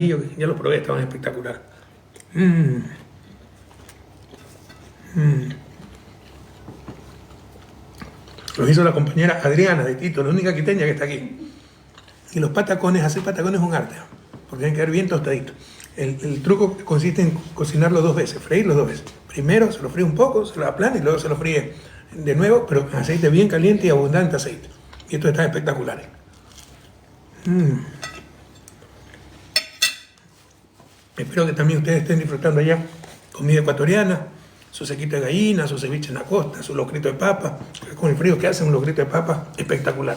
Ya los probé, estaban espectaculares. Los hizo la compañera Adriana de Quito, la única quiteña que está aquí. Y los patacones, hacer patacones es un arte, porque tienen que quedar bien tostaditos. El truco consiste en cocinarlo dos veces, freírlo dos veces. Primero se lo fríe un poco, se lo aplana y luego se lo fríe de nuevo, pero en aceite bien caliente y abundante aceite. Y estos están espectaculares. Espero que también ustedes estén disfrutando allá comida ecuatoriana, su sequito de gallina, su ceviche en la costa, su locrito de papa. Con el frío que hacen, un locrito de papa espectacular.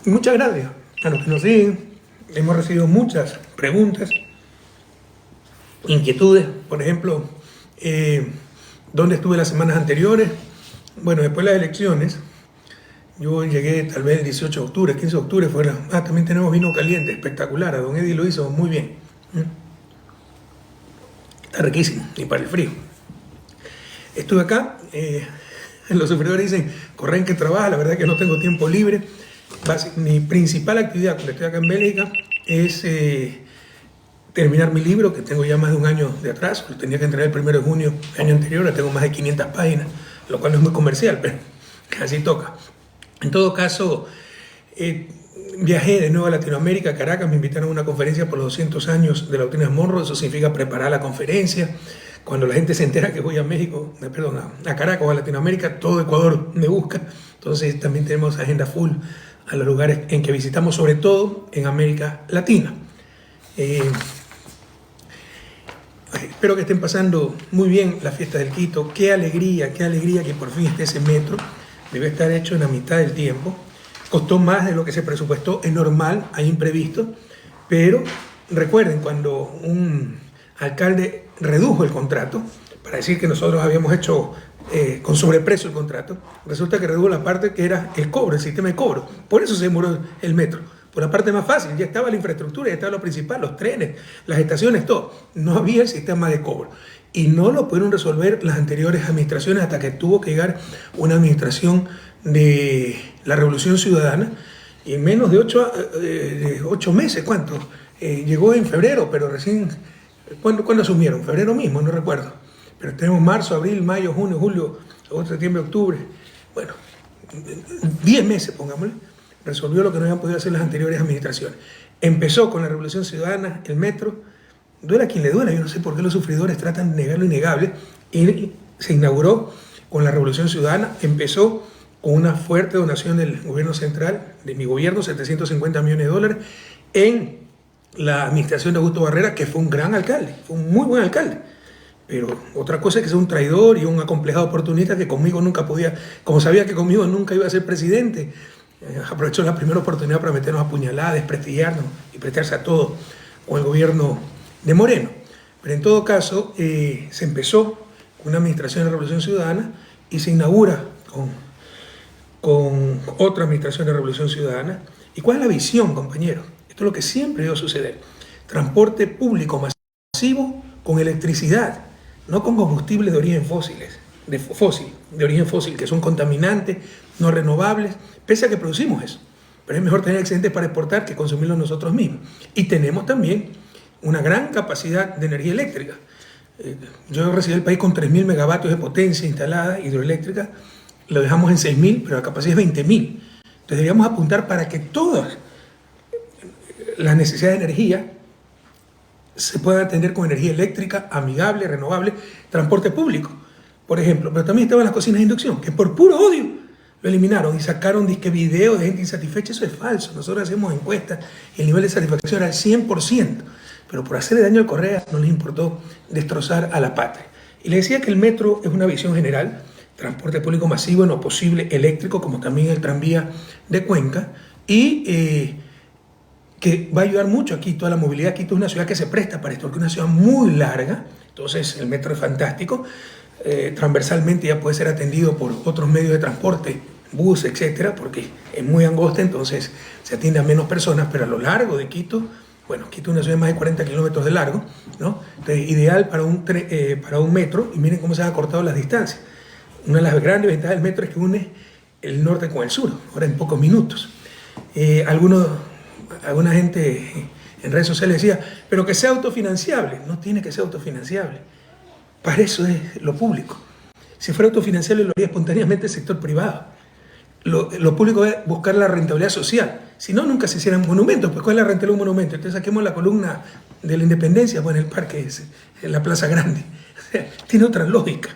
Y muchas gracias a los que nos siguen. Hemos recibido muchas preguntas, inquietudes. Por ejemplo, ¿dónde estuve las semanas anteriores? Bueno, después de las elecciones, yo llegué tal vez el 18 de octubre, 15 de octubre fue también tenemos vino caliente, espectacular. A don Eddie lo hizo muy bien. Está riquísimo, y para el frío. Estuve acá, los sufridores dicen, corren que trabaja, la verdad es que no tengo tiempo libre. Mi principal actividad cuando estoy acá en Bélgica es terminar mi libro, que tengo ya más de un año de atraso. Lo tenía que entregar el 1 de junio del año anterior, ya tengo más de 500 páginas, lo cual no es muy comercial, pero así toca. En todo caso, viajé de nuevo a Latinoamérica, a Caracas, me invitaron a una conferencia por los 200 años de la doctrina Monroe. Eso significa preparar la conferencia. Cuando la gente se entera que voy a México, a Caracas o a Latinoamérica, todo Ecuador me busca. Entonces también tenemos agenda full a los lugares en que visitamos, sobre todo en América Latina. Espero que estén pasando muy bien la fiesta del Quito. Qué alegría que por fin esté ese metro. Debe estar hecho en la mitad del tiempo. Costó más de lo que se presupuestó, es normal, hay imprevistos, pero recuerden cuando un alcalde redujo el contrato, para decir que nosotros habíamos hecho con sobreprecio el contrato, resulta que redujo la parte que era el cobro, el sistema de cobro. Por eso se demoró el metro, por la parte más fácil. Ya estaba la infraestructura, ya estaba lo principal, los trenes, las estaciones, todo. No había el sistema de cobro. Y no lo pudieron resolver las anteriores administraciones hasta que tuvo que llegar una administración de la Revolución Ciudadana, y en menos de 8 meses, ¿cuánto? Llegó en febrero, pero recién, ¿cuándo asumieron? Febrero mismo, no recuerdo. Pero tenemos marzo, abril, mayo, junio, julio, agosto, septiembre, octubre. Bueno, 10 meses, pongámosle, resolvió lo que no habían podido hacer las anteriores administraciones. Empezó con la Revolución Ciudadana, el metro, duela a quien le duela, yo no sé por qué los sufridores tratan de negar lo innegable, y se inauguró con la Revolución Ciudadana. Empezó con una fuerte donación del gobierno central, de mi gobierno, 750 millones de dólares, en la administración de Augusto Barrera, que fue un gran alcalde, fue un muy buen alcalde. Pero otra cosa es que sea un traidor y un acomplejado oportunista que conmigo nunca podía, como sabía que conmigo nunca iba a ser presidente, aprovechó la primera oportunidad para meternos a puñaladas, desprestigiarnos y prestarse a todo con el gobierno de Moreno. Pero en todo caso, se empezó con una administración de Revolución Ciudadana y se inaugura con otra administración de Revolución Ciudadana. ¿Y cuál es la visión, compañeros? Esto es lo que siempre iba a suceder. Transporte público masivo con electricidad, no con combustibles de origen de origen fósil, que son contaminantes, no renovables, pese a que producimos eso. Pero es mejor tener excedentes para exportar que consumirlos nosotros mismos. Y tenemos también una gran capacidad de energía eléctrica. Yo recibí el país con 3.000 megavatios de potencia instalada hidroeléctrica, lo dejamos en 6.000, pero la capacidad es 20.000. Entonces deberíamos apuntar para que todas las necesidades de energía se puedan atender con energía eléctrica, amigable, renovable, transporte público, por ejemplo. Pero también estaban las cocinas de inducción, que por puro odio lo eliminaron y sacaron disque video de gente insatisfecha. Eso es falso. Nosotros hacemos encuestas y el nivel de satisfacción era el 100%, pero por hacerle daño al Correa no les importó destrozar a la patria. Y les decía que el metro es una visión general, transporte público masivo en lo posible eléctrico, como también el tranvía de Cuenca, y que va a ayudar mucho a Quito, a la movilidad. Quito es una ciudad que se presta para esto, porque es una ciudad muy larga, entonces el metro es fantástico. Transversalmente ya puede ser atendido por otros medios de transporte, bus, etcétera, porque es muy angosta, entonces se atiende a menos personas, pero a lo largo de Quito, bueno, Quito es una ciudad de más de 40 kilómetros de largo, ¿no? Entonces, ideal para un metro, y miren cómo se han acortado las distancias. Una de las grandes ventajas del metro es que une el norte con el sur, ahora en pocos minutos. Alguna gente en redes sociales decía, pero que sea autofinanciable. No tiene que ser autofinanciable. Para eso es lo público. Si fuera autofinanciable lo haría espontáneamente el sector privado. Lo público es buscar la rentabilidad social. Si no, nunca se hicieran monumentos. Pues, ¿cuál es la rentabilidad de un monumento? Entonces saquemos la columna de la Independencia, pues en el parque, en la Plaza Grande. O sea, tiene otra lógica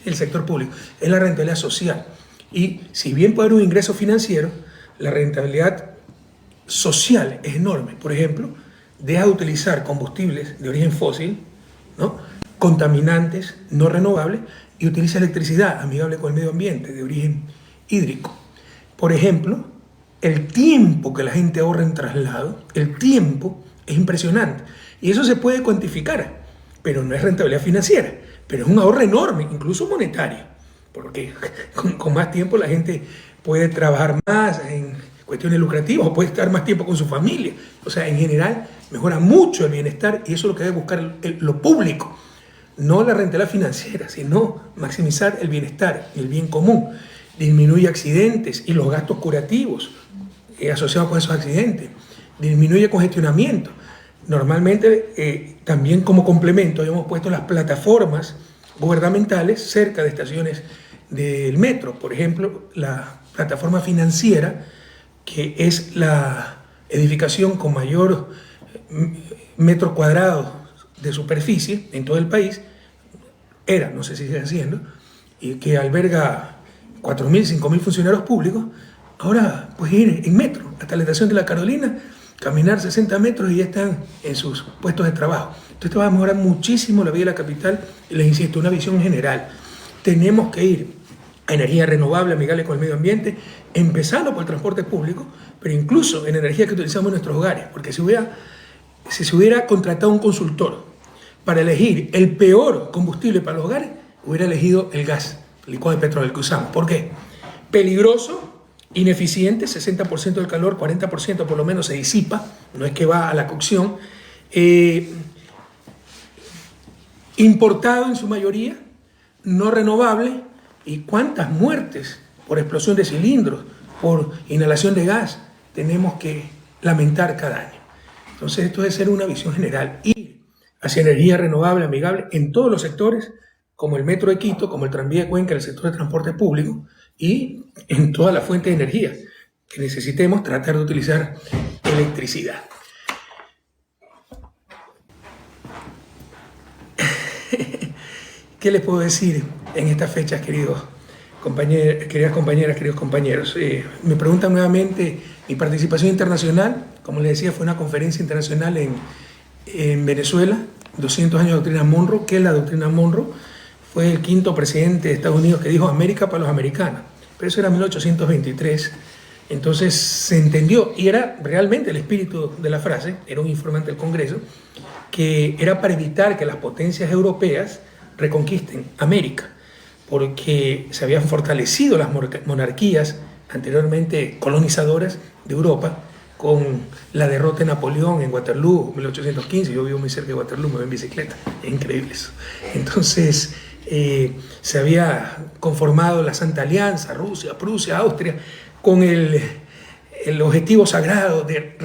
el sector público. Es la rentabilidad social. Y si bien puede haber un ingreso financiero, la rentabilidad social es enorme. Por ejemplo, deja de utilizar combustibles de origen fósil, ¿no?, contaminantes, no renovables, y utiliza electricidad amigable con el medio ambiente, de origen hídrico. Por ejemplo, el tiempo que la gente ahorra en traslado, el tiempo es impresionante. Y eso se puede cuantificar, pero no es rentabilidad financiera, pero es un ahorro enorme, incluso monetario, porque con más tiempo la gente puede trabajar más en cuestiones lucrativas o puede estar más tiempo con su familia. O sea, en general mejora mucho el bienestar y eso es lo que debe buscar lo público. No la rentabilidad financiera, sino maximizar el bienestar y el bien común. Disminuye accidentes y los gastos curativos asociados con esos accidentes. Disminuye congestionamiento. Normalmente, también como complemento, habíamos puesto las plataformas gubernamentales cerca de estaciones del metro. Por ejemplo, la plataforma financiera, que es la edificación con mayor metro cuadrado de superficie en todo el país, era, no sé si sigue siendo, y que alberga 4.000, 5.000 funcionarios públicos. Ahora puedes ir en metro hasta la estación de La Carolina, caminar 60 metros y ya están en sus puestos de trabajo. Entonces te va a mejorar muchísimo la vida de la capital y les insisto, una visión general. Tenemos que ir a energía renovable, amigable con el medio ambiente, empezando por el transporte público, pero incluso en energía que utilizamos en nuestros hogares, porque si se hubiera contratado un consultor para elegir el peor combustible para los hogares, hubiera elegido el gas, el licuado de petróleo que usamos. ¿Por qué? Peligroso, ineficiente, 60% del calor, 40% por lo menos se disipa, no es que va a la cocción, importado en su mayoría, no renovable, y cuántas muertes por explosión de cilindros, por inhalación de gas, tenemos que lamentar cada año. Entonces esto debe ser una visión general, ir hacia energía renovable, amigable, en todos los sectores, como el Metro de Quito, como el Tranvía de Cuenca, el sector de transporte público, y en todas las fuentes de energía que necesitemos tratar de utilizar electricidad. ¿Qué les puedo decir en estas fechas, queridas compañeras, queridos compañeros? Me preguntan nuevamente mi participación internacional. Como les decía, fue una conferencia internacional en Venezuela, 200 años de doctrina Monroe. ¿Qué es la doctrina Monroe? Fue el quinto presidente de Estados Unidos que dijo América para los americanos. Pero eso era 1823. Entonces se entendió, y era realmente el espíritu de la frase, era un informante del Congreso, que era para evitar que las potencias europeas reconquisten América, porque se habían fortalecido las monarquías anteriormente colonizadoras de Europa con la derrota de Napoleón en Waterloo, 1815. Yo vivo muy cerca de Waterloo, me voy en bicicleta, es increíble eso. Entonces se había conformado la Santa Alianza, Rusia, Prusia, Austria, con el objetivo sagrado de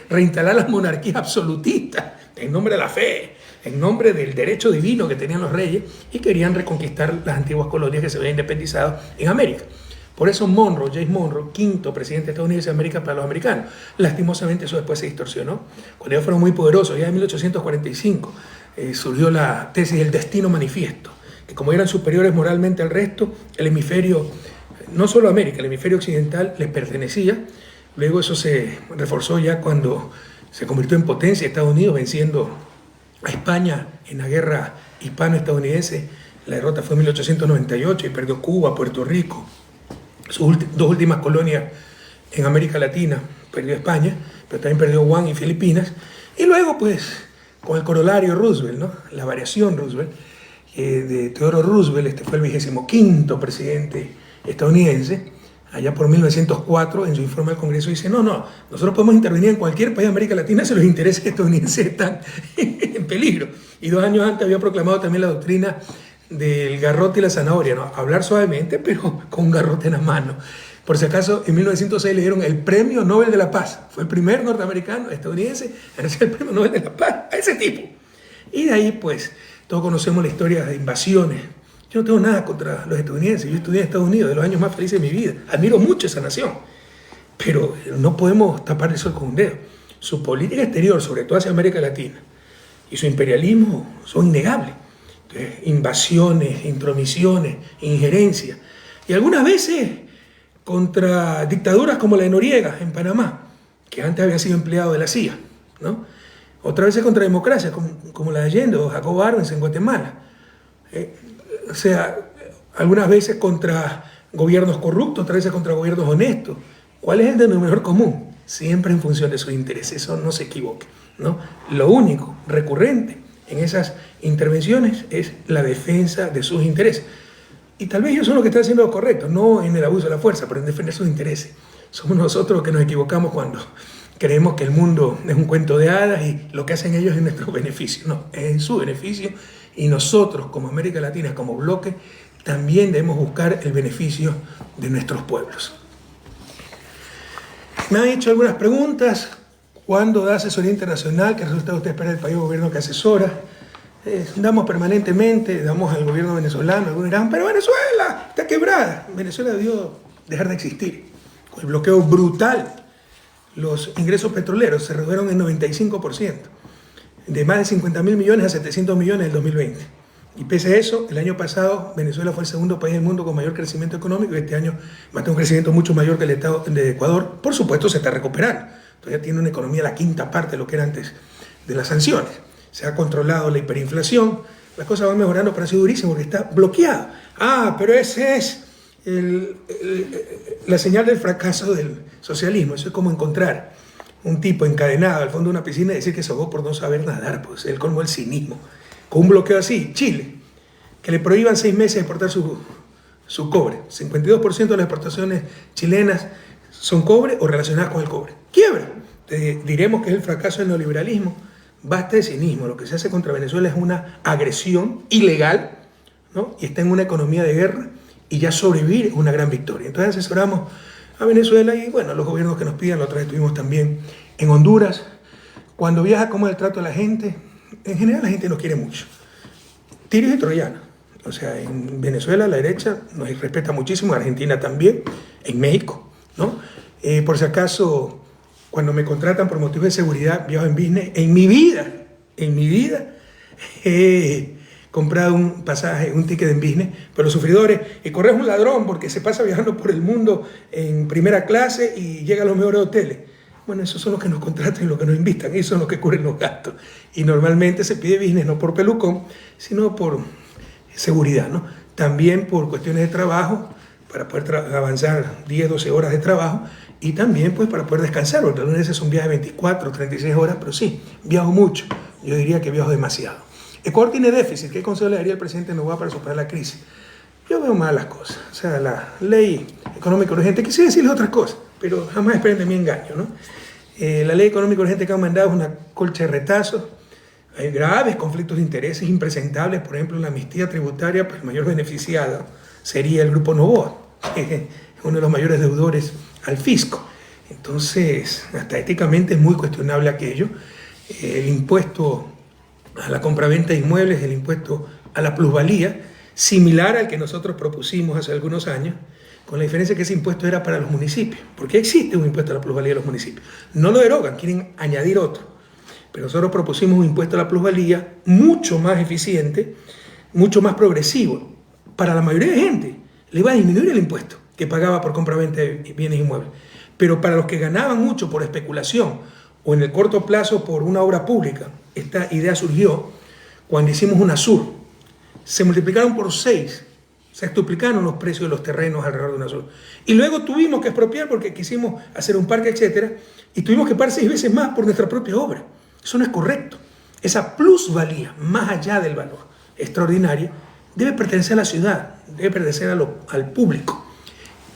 reinstalar las monarquías absolutistas en nombre de la fe, en nombre del derecho divino que tenían los reyes, y querían reconquistar las antiguas colonias que se habían independizado en América. Por eso Monroe, James Monroe, quinto presidente de Estados Unidos de América para los americanos. Lastimosamente eso después se distorsionó. Cuando ellos fueron muy poderosos, ya en 1845, surgió la tesis del destino manifiesto, que como eran superiores moralmente al resto, el hemisferio, no solo América, el hemisferio occidental les pertenecía. Luego eso se reforzó ya cuando se convirtió en potencia Estados Unidos, venciendo a España en la guerra hispano-estadounidense. La derrota fue en 1898 y perdió Cuba, Puerto Rico, sus dos últimas colonias en América Latina. Perdió España, pero también perdió Guam y Filipinas. Y luego, pues, con el corolario Roosevelt, ¿no?, la variación Roosevelt, de Theodore Roosevelt, este fue el 25º presidente estadounidense. Allá por 1904, en su informe al Congreso, dice, no, nosotros podemos intervenir en cualquier país de América Latina si los intereses estadounidenses están en peligro. Y 2 años antes había proclamado también la doctrina del garrote y la zanahoria, ¿no? Hablar suavemente, pero con un garrote en la mano. Por si acaso, en 1906 le dieron el Premio Nobel de la Paz. Fue el primer norteamericano, estadounidense, en recibir el Premio Nobel de la Paz a ese tipo. Y de ahí, pues, todos conocemos la historia de invasiones. Yo no tengo nada contra los estadounidenses. Yo estudié en Estados Unidos, de los años más felices de mi vida. Admiro mucho esa nación. Pero no podemos tapar el sol con un dedo. Su política exterior, sobre todo hacia América Latina, y su imperialismo son innegables. Entonces, invasiones, intromisiones, injerencias. Y algunas veces contra dictaduras como la de Noriega en Panamá, que antes había sido empleado de la CIA, ¿no? Otras veces contra democracias como la de Allende o Jacobo Arbenz en Guatemala. O sea, algunas veces contra gobiernos corruptos, otras veces contra gobiernos honestos. ¿Cuál es el denominador común? Siempre en función de sus intereses, eso no se equivoque, ¿no? Lo único recurrente en esas intervenciones es la defensa de sus intereses. Y tal vez ellos son los que están haciendo lo correcto, no en el abuso de la fuerza, pero en defender sus intereses. Somos nosotros los que nos equivocamos cuando creemos que el mundo es un cuento de hadas y lo que hacen ellos es en nuestro beneficio. No, es en su beneficio, y nosotros como América Latina, como bloque, también debemos buscar el beneficio de nuestros pueblos. Me han hecho algunas preguntas. ¿Cuándo da asesoría internacional? ¿Qué resultado usted espera del país o gobierno que asesora? Damos permanentemente, damos al gobierno venezolano, algunos dirán, pero Venezuela está quebrada. Venezuela debió dejar de existir. Con el bloqueo brutal, los ingresos petroleros se redujeron en 95%, de más de 50.000 millones a 700 millones en el 2020. Y pese a eso, el año pasado Venezuela fue el segundo país del mundo con mayor crecimiento económico, y este año va a tener un crecimiento mucho mayor que el estado de Ecuador. Por supuesto, se está recuperando. Todavía tiene una economía la quinta parte de lo que era antes de las sanciones. Se ha controlado la hiperinflación, las cosas van mejorando, pero ha sido durísimo porque está bloqueado. Pero ese es la señal del fracaso del socialismo. Eso es como encontrar un tipo encadenado al fondo de una piscina y decir que se ahogó por no saber nadar, pues es el colmo del cinismo. Con un bloqueo así, Chile, que le prohíban 6 meses exportar su cobre. 52% de las exportaciones chilenas son cobre o relacionadas con el cobre. Quiebra. Diremos que es el fracaso del neoliberalismo. Basta de cinismo. Lo que se hace contra Venezuela es una agresión ilegal, ¿no? Y está en una economía de guerra, y ya sobrevivir es una gran victoria. Entonces asesoramos a Venezuela y, bueno, los gobiernos que nos pidan. La otra vez estuvimos también en Honduras. Cuando viaja, ¿cómo es el trato de la gente? En general la gente nos quiere mucho. Tirios y troyanos. O sea, en Venezuela la derecha nos respeta muchísimo, en Argentina también, en México, ¿no? Por si acaso, cuando me contratan por motivos de seguridad, viajo en business. En mi vida, he comprado un pasaje, un ticket en business, pero los sufridores, y corres un ladrón porque se pasa viajando por el mundo en primera clase y llega a los mejores hoteles. Bueno, esos son los que nos contratan y los que nos invitan, esos son los que cubren los gastos. Y normalmente se pide business no por pelucón, sino por seguridad, ¿no? También por cuestiones de trabajo, para poder avanzar 10, 12 horas de trabajo, y también pues para poder descansar, porque algunas veces es un viaje de 24, 36 horas, pero sí, viajo mucho. Yo diría que viajo demasiado. Ecuador tiene déficit. ¿Qué consejo le daría al presidente Noboa para superar la crisis? Yo veo mal las cosas. O sea, la ley económica urgente, quisiera decirles otras cosas, pero jamás esperen de mi engaño, ¿no? La ley económica urgente que han mandado es una colcha de retazos. Hay graves conflictos de intereses impresentables. Por ejemplo, la amnistía tributaria, pues el mayor beneficiado sería el Grupo Noboa, que es uno de los mayores deudores al fisco. Entonces, hasta éticamente es muy cuestionable aquello. El impuesto a la compraventa de inmuebles, el impuesto a la plusvalía, similar al que nosotros propusimos hace algunos años, con la diferencia que ese impuesto era para los municipios, porque existe un impuesto a la plusvalía de los municipios. No lo derogan, quieren añadir otro. Pero nosotros propusimos un impuesto a la plusvalía mucho más eficiente, mucho más progresivo. Para la mayoría de gente le iba a disminuir el impuesto que pagaba por compraventa de bienes inmuebles. Pero para los que ganaban mucho por especulación o en el corto plazo por una obra pública, esta idea surgió cuando hicimos UNASUR. Se multiplicaron por 6, se extuplicaron los precios de los terrenos alrededor de UNASUR. Y luego tuvimos que expropiar porque quisimos hacer un parque, etcétera, y tuvimos que pagar 6 veces más por nuestra propia obra. Eso no es correcto. Esa plusvalía, más allá del valor extraordinario, debe pertenecer a la ciudad, debe pertenecer al público,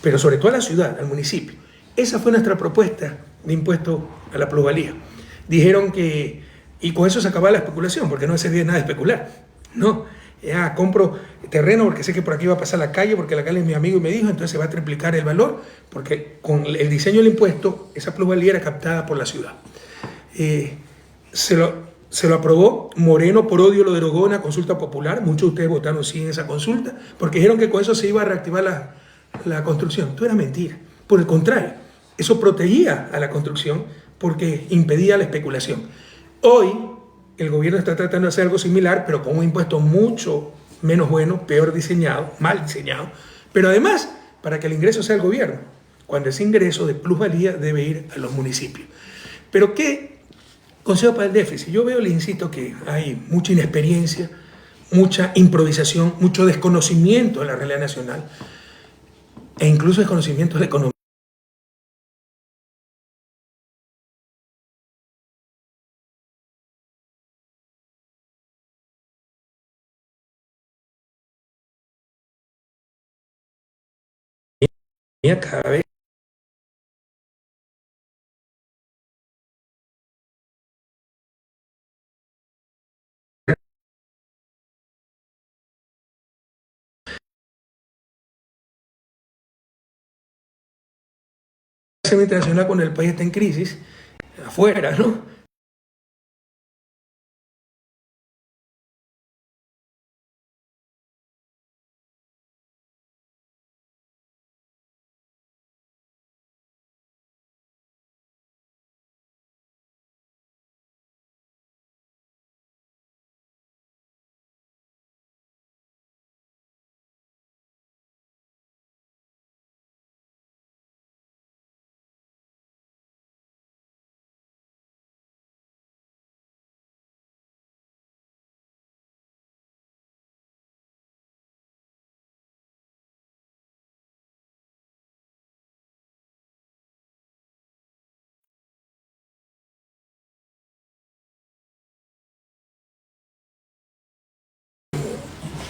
pero sobre todo a la ciudad, al municipio. Esa fue nuestra propuesta de impuesto a la plusvalía. Dijeron que, y con eso se acababa la especulación, porque no se servía nada de especular, ¿no? Ya, compro terreno porque sé que por aquí va a pasar la calle, porque la calle es mi amigo y me dijo, entonces se va a triplicar el valor, porque con el diseño del impuesto, esa plusvalía era captada por la ciudad. Se lo aprobó, Moreno por odio lo derogó en la consulta popular, muchos de ustedes votaron sí en esa consulta, porque dijeron que con eso se iba a reactivar la construcción. Esto era mentira, por el contrario, eso protegía a la construcción porque impedía la especulación. Hoy el gobierno está tratando de hacer algo similar, pero con un impuesto mucho menos bueno, peor diseñado, mal diseñado, pero además para que el ingreso sea el gobierno, cuando ese ingreso de plusvalía debe ir a los municipios. Pero ¿qué consejo para el déficit? Yo veo, le insisto, que hay mucha inexperiencia, mucha improvisación, mucho desconocimiento de la realidad nacional e incluso desconocimiento de la economía. Cada vez internacional cuando el país está en crisis, afuera, ¿no?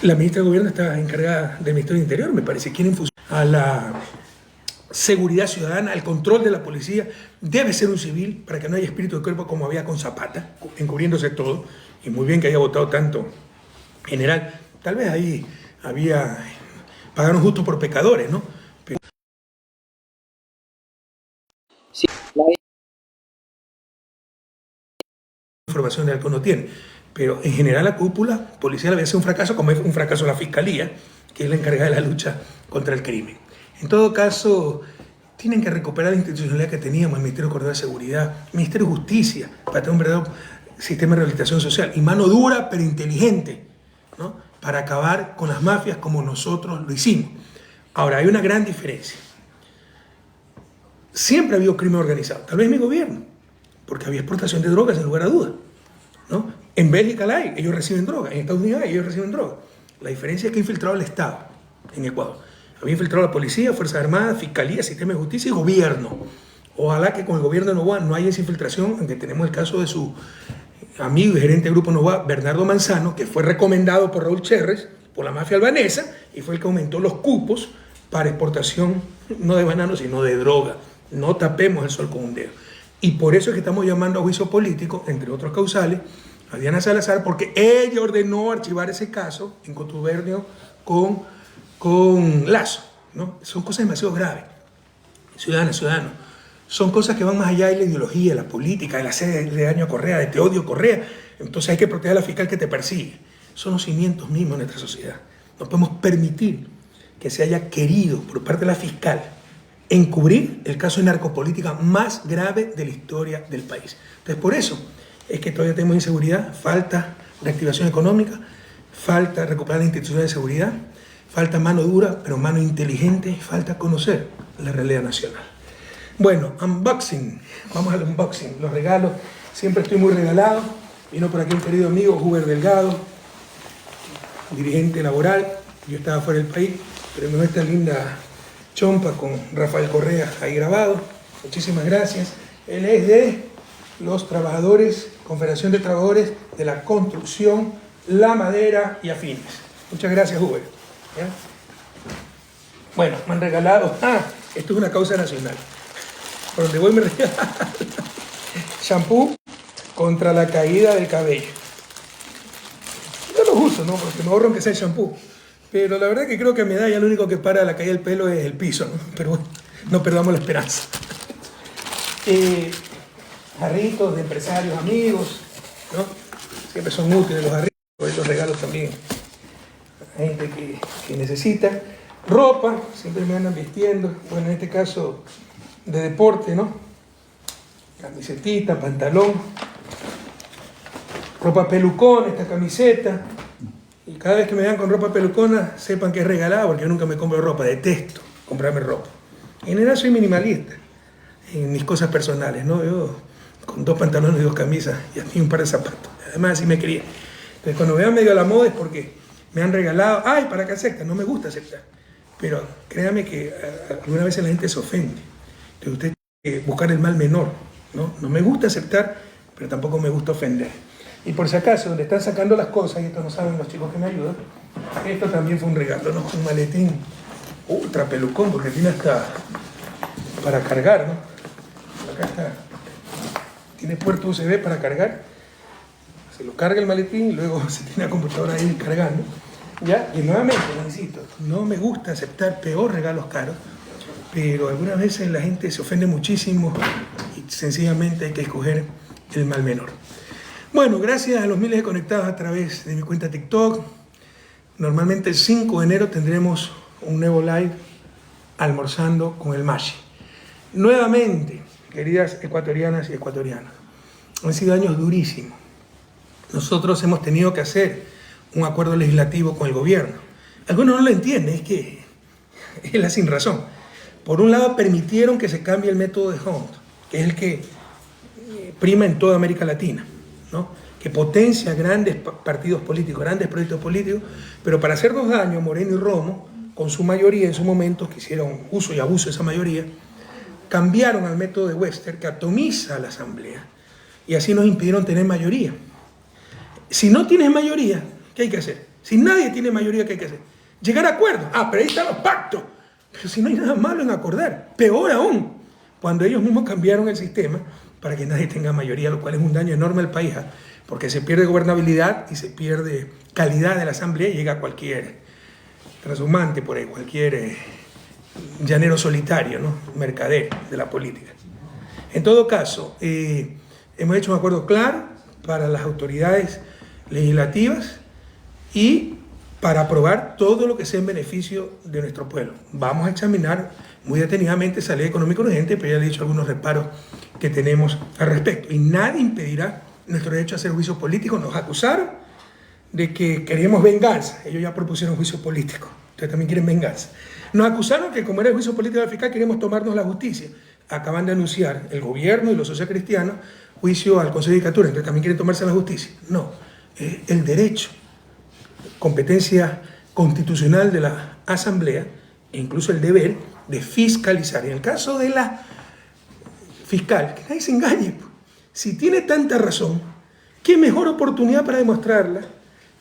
La ministra de Gobierno está encargada del Ministerio del Interior, me parece, quieren fusionar a la seguridad ciudadana, al control de la policía. Debe ser un civil para que no haya espíritu de cuerpo como había con Zapata, encubriéndose todo. Y muy bien que haya votado tanto general. Tal vez ahí pagaron justo por pecadores, ¿no? Pero Sí, la información de algo no tiene. Pero en general la cúpula policial había sido un fracaso, como es un fracaso la Fiscalía, que es la encargada de la lucha contra el crimen. En todo caso, tienen que recuperar la institucionalidad que teníamos, el Ministerio de Coordinación de Seguridad, el Ministerio de Justicia, para tener un verdadero sistema de rehabilitación social, y mano dura pero inteligente, ¿no? Para acabar con las mafias como nosotros lo hicimos. Ahora, hay una gran diferencia. Siempre ha habido crimen organizado, tal vez en mi gobierno, porque había exportación de drogas sin lugar a dudas, ¿no? En Bélgica la hay, ellos reciben droga, en Estados Unidos ellos reciben droga. La diferencia es que ha infiltrado el Estado en Ecuador. Había infiltrado la policía, Fuerzas Armadas, Fiscalía, Sistema de Justicia y Gobierno. Ojalá que con el gobierno de Novoa no haya esa infiltración, aunque tenemos el caso de su amigo y gerente del Grupo Novoa, Bernardo Manzano, que fue recomendado por Raúl Cherres, por la mafia albanesa, y fue el que aumentó los cupos para exportación no de bananos, sino de droga. No tapemos el sol con un dedo. Y por eso es que estamos llamando a juicio político, entre otros causales, a Diana Salazar, porque ella ordenó archivar ese caso en contubernio con Lazo, ¿no? Son cosas demasiado graves. Ciudadanos, son cosas que van más allá de la ideología, de la política, de la sede de daño a Correa, de te odio Correa. Entonces hay que proteger a la fiscal que te persigue. Son los cimientos mismos de nuestra sociedad. No podemos permitir que se haya querido por parte de la fiscal encubrir el caso de narcopolítica más grave de la historia del país. Entonces, por eso es que todavía tenemos inseguridad, falta reactivación económica, falta recuperar la institución de seguridad, falta mano dura, pero mano inteligente, falta conocer la realidad nacional. Bueno, unboxing, vamos al unboxing, los regalos, siempre estoy muy regalado. Vino por aquí un querido amigo, Huber Delgado, dirigente laboral, yo estaba fuera del país, pero me dio esta linda chompa con Rafael Correa ahí grabado. Muchísimas gracias. Él es de los trabajadores, Confederación de Trabajadores de la Construcción, la Madera y Afines. Muchas gracias, Huber. ¿Ya? Bueno, me han regalado, esto es una causa nacional. Por donde voy me regalan shampoo contra la caída del cabello. Yo los uso. piso, ¿no? Porque me ahorro aunque sea el shampoo. Pero la verdad que creo que a mi edad ya lo único que para la caída del pelo es el piso, ¿no? Pero bueno, no perdamos la esperanza. Jarritos de empresarios, amigos, ¿no? Siempre son útiles los jarritos, los regalos también a gente que necesita. Ropa, siempre me andan vistiendo, bueno, en este caso de deporte, ¿no? Camisetita, pantalón, ropa pelucón, esta camiseta. Y cada vez que me vean con ropa pelucona, sepan que es regalada, porque yo nunca me compro ropa, detesto comprarme ropa. En general soy minimalista en mis cosas personales, ¿no? Yo con 2 pantalones y 2 camisas y a mí un par de zapatos. Además así me crié. Entonces cuando me vean medio a la moda es porque me han regalado, ay, para que acepten, no me gusta aceptar. Pero créame que alguna vez la gente se ofende. Entonces usted tiene que buscar el mal menor, ¿no? No me gusta aceptar, pero tampoco me gusta ofender. Y por si acaso, donde están sacando las cosas, y esto no saben los chicos que me ayudan, esto también fue un regalo, ¿no? Un maletín ultra pelucón, porque tiene hasta para cargar, ¿no? Acá está. Tiene puerto USB para cargar. Se lo carga el maletín y luego se tiene la computadora ahí cargando. ¿Ya? Y nuevamente, insisto, no me gusta aceptar peor regalos caros, pero algunas veces la gente se ofende muchísimo y sencillamente hay que escoger el mal menor. Bueno, gracias a los miles de conectados a través de mi cuenta TikTok. Normalmente el 5 de enero tendremos un nuevo live almorzando con el Mashi. Nuevamente, queridas ecuatorianas y ecuatorianos, han sido años durísimos. Nosotros hemos tenido que hacer un acuerdo legislativo con el gobierno. Algunos no lo entienden, es que es la sin razón. Por un lado, permitieron que se cambie el método de Hunt, que es el que prima en toda América Latina, ¿no? Que potencia grandes partidos políticos, grandes proyectos políticos, pero para hacernos daño, Moreno y Romo, con su mayoría en su momento, que hicieron uso y abuso de esa mayoría, cambiaron al método de Webster, que atomiza a la Asamblea, y así nos impidieron tener mayoría. Si no tienes mayoría, ¿qué hay que hacer? Si nadie tiene mayoría, ¿qué hay que hacer? Llegar a acuerdos. Ah, pero ahí están los pactos. Pero si no hay nada malo en acordar. Peor aún, cuando ellos mismos cambiaron el sistema para que nadie tenga mayoría, lo cual es un daño enorme al país, porque se pierde gobernabilidad y se pierde calidad de la Asamblea y llega cualquier transhumante por ahí, cualquier llanero solitario, ¿no? Mercader de la política. En todo caso, hemos hecho un acuerdo claro para las autoridades legislativas y para aprobar todo lo que sea en beneficio de nuestro pueblo. Vamos a examinar muy detenidamente esa ley económica urgente, pero ya le he dicho algunos reparos que tenemos al respecto. Y nadie impedirá nuestro derecho a hacer juicio político. Nos acusaron de que queríamos venganza. Ellos ya propusieron juicio político. Ustedes también quieren venganza. Nos acusaron que como era el juicio político del fiscal, queríamos tomarnos la justicia. Acaban de anunciar el gobierno y los socialcristianos juicio al Consejo de Judicatura. Entonces también quieren tomarse la justicia. No. El derecho, competencia constitucional de la Asamblea e incluso el deber de fiscalizar. En el caso de la fiscal, que nadie se engañe, si tiene tanta razón, qué mejor oportunidad para demostrarla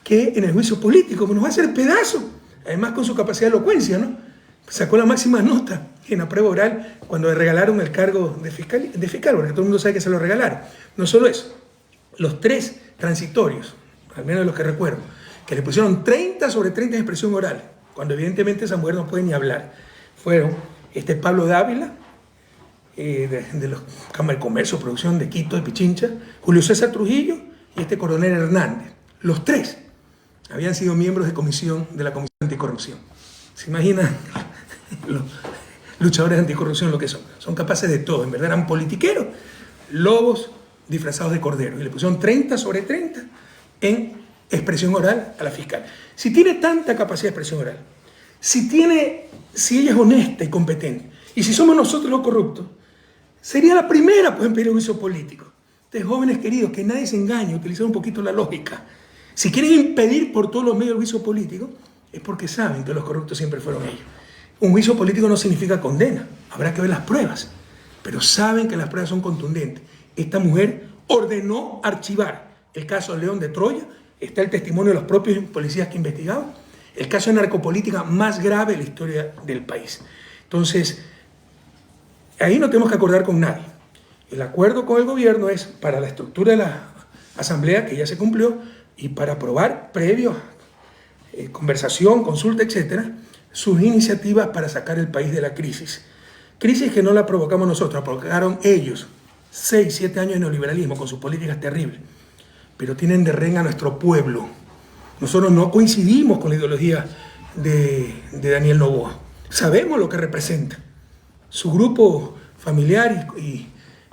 que en el juicio político, que nos va a hacer pedazo, además con su capacidad de elocuencia, ¿no? Sacó la máxima nota en la prueba oral cuando le regalaron el cargo de fiscal, porque todo el mundo sabe que se lo regalaron. No solo eso, los 3 transitorios, al menos de los que recuerdo, que le pusieron 30 sobre 30 en expresión oral, cuando evidentemente esa mujer no puede ni hablar, fueron Pablo Dávila, de los Cámara de Comercio, Producción de Quito, de Pichincha, Julio César Trujillo y Coronel Hernández. Los 3 habían sido miembros de la Comisión Anticorrupción. ¿Se imaginan los luchadores anticorrupción lo que son? Son capaces de todo, en verdad eran politiqueros, lobos disfrazados de cordero. Y le pusieron 30 sobre 30 en expresión oral a la fiscal. Si tiene tanta capacidad de expresión oral, si ella es honesta y competente, y si somos nosotros los corruptos, sería la primera en pedir un juicio político. Entonces, jóvenes queridos, que nadie se engañe, utilizar un poquito la lógica. Si quieren impedir por todos los medios el juicio político, es porque saben que los corruptos siempre fueron ellos. Un juicio político no significa condena, habrá que ver las pruebas, pero saben que las pruebas son contundentes. Esta mujer ordenó archivar el caso de León de Troya, está el testimonio de los propios policías que investigaban, el caso de narcopolítica más grave de la historia del país. Entonces, ahí no tenemos que acordar con nadie. El acuerdo con el gobierno es para la estructura de la asamblea, que ya se cumplió, y para aprobar previo conversación, consulta, etcétera, sus iniciativas para sacar el país de la crisis. Crisis que no la provocamos nosotros, la provocaron ellos. 6, 7 años de neoliberalismo con sus políticas terribles, pero tienen de rehén a nuestro pueblo. Nosotros no coincidimos con la ideología de Daniel Noboa. Sabemos lo que representa. Su grupo familiar y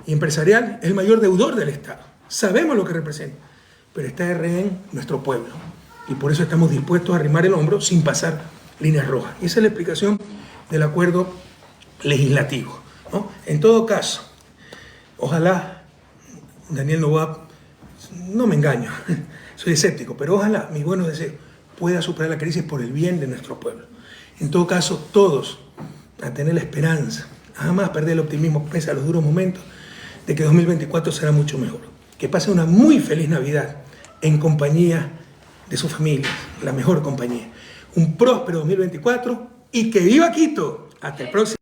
empresarial es el mayor deudor del Estado. Sabemos lo que representa, pero está de rehén nuestro pueblo. Y por eso estamos dispuestos a arrimar el hombro sin pasar líneas rojas. Y esa es la explicación del acuerdo legislativo, ¿no? En todo caso, ojalá Daniel Noboa, no me engaño, soy escéptico, pero ojalá, mis buenos deseos, pueda superar la crisis por el bien de nuestro pueblo. En todo caso, todos a tener la esperanza, a jamás perder el optimismo pese a los duros momentos, de que 2024 será mucho mejor. Que pase una muy feliz Navidad en compañía de su familia, la mejor compañía. Un próspero 2024 y que viva Quito. Hasta el próximo.